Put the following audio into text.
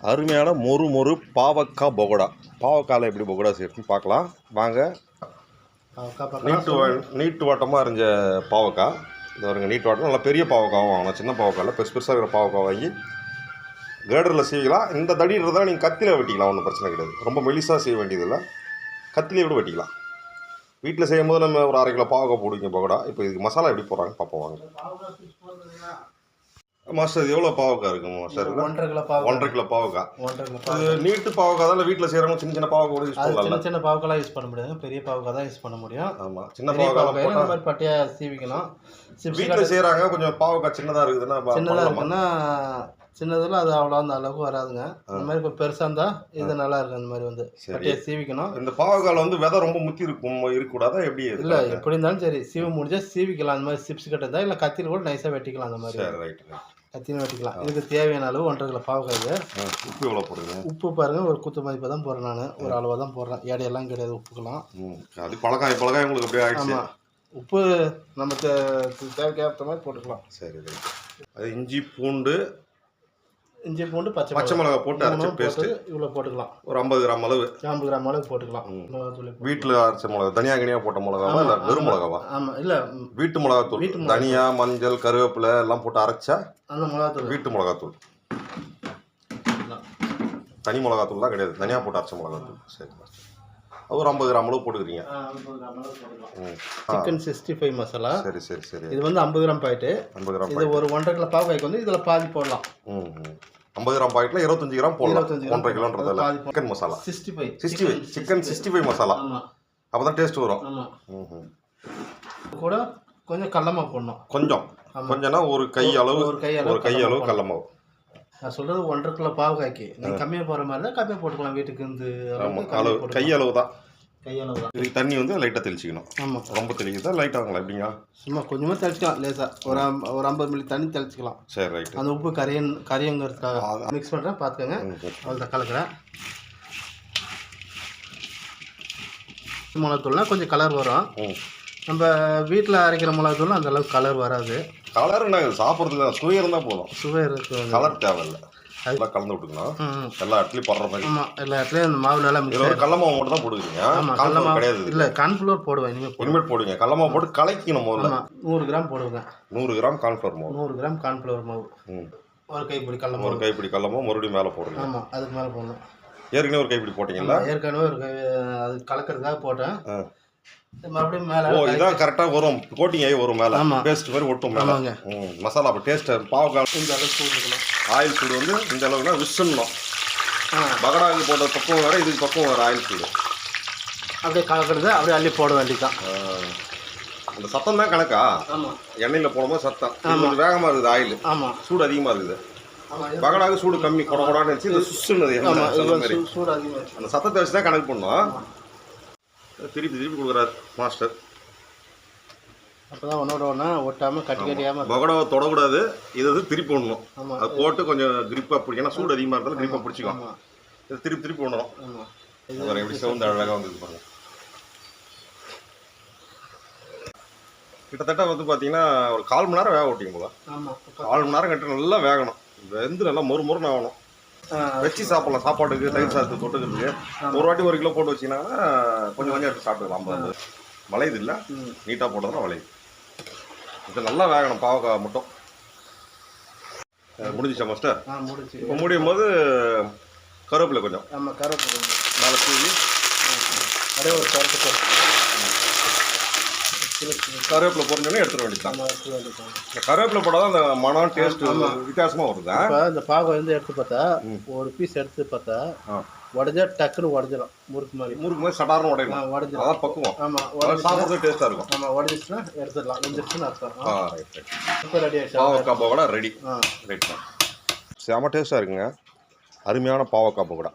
அருமையான மொறு மொறு பாவக்காய் பகோடா. பாவக்காயில் எப்படி பகோடா செய்யறதுன்னு பார்க்கலாம் வாங்க. நீட்டு வாட்டமாக இருந்த பாவக்காய் இது வருங்க. நீட்டு வாட்டம் நல்லா பெரிய பாவக்காவும் வாங்கணும். சின்ன பாவக்காயில் பெருசு பெருசாக இருக்கிற பாவக்காய் வாங்கி கிரேடரில் செய்யலாம். இந்த தடின்றதான் நீங்கள் கத்தியில் வெட்டிக்கலாம், ஒன்றும் பிரச்சனை கிடையாது. ரொம்ப மெலிசாக செய்ய வேண்டியதில்லை, கத்திலே கூட வெட்டிக்கலாம். வீட்டில் செய்யும் போது நம்ம ஒரு 1/2 கிலோ பாவக்காய் போடுவீங்க பகோடா. இப்போ இதுக்கு மசாலா எப்படி போடுறாங்க பார்ப்போம் வாங்க. மாஸ்டர் இது எவ்வளோ பாவக்காய் இருக்குங்க மாஸ்டர்? 1.5 கிலோ பாவக்காய். அது நீட்டு பாவக்காய் தான் வீட்டில் செய்கிறவங்க சின்ன சின்ன பாவக்காய் கூட யூஸ் பண்ணலாம். சின்ன பாவக்காய் யூஸ் பண்ண முடியாது, பெரிய பாவக்காய் தான் யூஸ் பண்ண முடியும். ஆமாம், சின்ன பாவக்காய் இந்த மாதிரி பட்டியாக சீவிக்கலாம். வீட்டில் செய்கிறாங்க கொஞ்சம் பாவக்காய் சின்னதாக இருக்குதுன்னா சின்னதில் அது அவ்வளோ அந்த அளவுக்கு வராதுங்க. அந்த மாதிரி இப்போ பெருசாக இருந்தால் இது நல்லா இருக்கும். அந்த மாதிரி வந்து பட்டியாக சீவிக்கணும். இந்த பாவக்காயில் வந்து விதை ரொம்ப முத்தி இருக்கக்கூடாதா எப்படி? இல்லை, எப்படி இருந்தாலும் சரி சீவ முடிஞ்சால் சீவிக்கலாம். அந்த மாதிரி சிப்ஸ் கட்டதா இல்லை கத்தியில் கூட நைஸாக வெட்டிக்கலாம். அந்த மாதிரி கத்தியும் வெட்டிக்கலாம். இதுக்கு தேவையான அளவு 1.5 கிலோ பாவக்காய். உப்பு எவ்வளோ போடுங்க? உப்பு பாருங்கள், ஒரு குத்து மதிப்பாக தான் போடுறேன் நான். ஒரு அளவாக தான் போடுறேன், எடையெல்லாம் கிடையாது. உப்புக்கலாம் அது பழகாய் உங்களுக்கு அப்படியே ஆகிடுச்சு. ஆமாம், உப்பு நம்ம தேவைக்கேற்ற மாதிரி போட்டுக்கலாம். சரி, அது இஞ்சி பூண்டு பச்சை மிளகாய் போட்டு அரைச்ச பேஸ்ட் இவ்வளோ போட்டுக்கலாம். ஒரு 50 கிராம் அளவு 50 கிராம் அளவு போட்டுக்கலாம். வீட்டில் அரைச்ச மிளகா, தனியாக போட்ட மிளகாவா இல்லை வெறும் மிளகாவா? ஆமாம், இல்லை வீட்டு மிளகாத்தூள், தனியா மஞ்சள் கருவேப்பிலை எல்லாம் போட்டு அரைச்சா அந்த மிளகாத்தூள் வீட்டு மிளகாத்தூள். தனி மிளகாத்தூள் தான் கிடையாது, தனியாக போட்டு அரைச்ச மிளகாத்தூள். சரி, ஒரு 50 கிராம் அளவு போட்டுக்கிறீங்க. சிக்கன் 65 மசாலா. சரி சரி சரி. இது வந்து 50 கிராம் பாக்கெட்டு. 50 கிராம் இது ஒரு 1.5 கிலோ பாவக்காய்க்கு வந்து இதில் பாதி போடலாம். 50 கிராம் பாக்கெட்டில் 25 கிராம் போடலாம். 1.5 கிலோன்றதால சிக்கன் மசாலா 65 சிக்கன் 65 மசாலா. அப்போ தான் டேஸ்ட் வரும். கூட கொஞ்சம் கடலமாவு போடணும். கொஞ்சம்னா ஒரு கை அளவு கடலமாவு. நான் சொல்கிறது 1.5 கிலோ பாவக்காய்க்கு நீங்கள் கம்மியாக போகிற மாதிரி தான் கம்மியாக போட்டுக்கலாம். வீட்டுக்கு வந்து கையளவு தான். இதுக்கு தண்ணி வந்து லைட்டாக தெளிச்சிக்கணும். ஆமாம், ரொம்ப தெளிக்குதா லைட்டாகுங்களா எப்படிங்க? சும்மா கொஞ்சமாக தெளிச்சிக்கலாம், லேசாக ஒரு 50 மில்லி தண்ணி தெளிச்சிக்கலாம். சரி, ரைட். அந்த உப்பு கரையுங்கிறதுக்காக மிக்ஸ் பண்ணுறேன், பார்த்துக்கோங்க. அவ்வளோ கலக்கிறேன். மிளகாத்தூள்னா கொஞ்சம் கலர் வரும். நம்ம வீட்டில் அரைக்கிற மிளகாத்தூள்னா அந்த அளவுக்கு கலர் வராது. கலர் சாப்பிட்றதுக்கு சுவை இருந்தால் போதும், சுவை இருக்கு, கலர் தேவையில்லை. அதெல்லாம் கலந்து விட்டுக்கணும் எல்லா இடத்துலையும் படுற மாதிரி. ஆமாம், எல்லா இடத்துலையும் அந்த மாவு நல்லா கடலமாவு மட்டும் தான் போடுவீங்க? கடலமாவு கிடையாது, இல்லை கார்ன்ஃப்ளோர் போடுவேன். இனிமேல் போடுவீங்க. கடலமாவு போட்டு கலக்கணும் முதல்ல. 100 கிராம் போடுவேன். 100 கிராம் கார்ன்ஃப்ளோர் மாவு. 100 கிராம் கார்ன்ஃப்ளோர் மாவு. ஒரு கைப்பிடி கடலமாவு. ஒரு கைப்பிடி கடலமாவு மறுபடியும் மேலே போடுறீங்க. ஆமாம், அதுக்கு மேலே போடணும். ஏற்கனவே ஒரு கைப்பிடி போட்டிங்களா? ஏற்கனவே அது கலக்கிறதுக்காக போட்டேன். மறுபடியும் மேலே இதான் கரெக்டாக வரும், கோட்டிங் ஆகி வரும் மேலே. பேஸ்ட் மாதிரி ஒட்டும் மேலே மசாலா. அப்போ டேஸ்ட் பாவக்காய் இந்த அளவுக்கு சூடுக்கலாம். ஆயில் சூடு வந்து இந்த அளவுக்குனா விசணும். பகடாவுக்கு போட்ட பக்கம் வேறு, இதுக்கு பக்கம் வேறு ஆயில் சூடு. அப்படியே கலக்கிறது அப்படியே அள்ளி போட வேண்டியதான். அந்த சத்தம் தான் கணக்கா? ஆமாம், எண்ணெயில் போடும்போது சத்தம் கொஞ்சம் வேகமாக இருக்குது. ஆயில் ஆமாம், சூடு அதிகமாக இருக்குது. பகடாவுக்கு சூடு கம்மி, கொடான்னு வச்சு இந்த சுசுன்னது சூடு அதிகமாக. அந்த சத்தத்தை வச்சு தான் கணக்கு பண்ணோம். திருப்பி கொடுக்குறாரு மாஸ்டர். அப்போதான் ஒன்றா ஒட்டாமல் கட்டியாமல். பகடாவை தொடக்கூடாது, இது திருப்பி விடணும். அது போட்டு கொஞ்சம் கிரிப்பாக பிடிக்கும். சூடு அதிகமாக இருந்தாலும் கிரிப்பாக பிடிச்சிக்கும். இது திருப்பி விடணும். எப்படி சவுண்ட் அழகாக வந்துருக்கு பாருங்க. கிட்டத்தட்ட வந்து பார்த்தீங்கன்னா ஒரு 1/4 மணி நேரம் வேக விட்டிங்க போல. 1/4 மணி நேரம் கட்டி நல்லா வேகணும். வெந்து நல்லா மொறுன்னு ஆகணும். வச்சு சாப்பிடலாம், சாப்பாட்டுக்கு தயிர் சாதத்துக்கு தொட்டுக்கிறதுக்கு. ஒரு வாட்டி 1 கிலோ போட்டு வச்சிங்கன்னா கொஞ்சம் எடுத்து சாப்பிட்டுக்கலாம். 50 வளையுது இல்லை, நீட்டாக போட்டதுன்னா வளையுது. இது நல்லா வேகணும் பாவக்காய் மட்டும். முடிஞ்சிச்சா மாஸ்டர்? இப்போ முடியும் போது கருவேப்பிலை கொஞ்சம் மேலே தூவி அப்படியே ஒரு கருவேப்பிலை பொறிஞ்சோன்னே எடுத்துட வேண்டியதான். கருவேப்பிலை போட்டால் தான் அந்த மனம் டேஸ்ட் வித்தியாசமாக வருது. இந்த பாவக்காய் வந்து எடுத்து பார்த்தா ஒரு பீஸ் எடுத்து பார்த்தா உடஞ்சா டக்குன்னு உடஞ்சிடும். முறுக்கு மாதிரி சடாரம் உடையணும். உடஞ்சிடும், அதான் பக்குவம். ஆமாம், சாப்பிட்றது டேஸ்ட்டாக இருக்கும். ஆமாம், உடஞ்சிச்சுன்னா எடுத்துடலாம். வெந்துருச்சுன்னு அர்த்தம். இப்போ ரெடி ஆகிடுச்சு. பாவக்காய் பகோடா ரெடி. ரைட். செம டேஸ்ட்டாக இருக்குங்க. அருமையான பாவக்காய் பகோடா.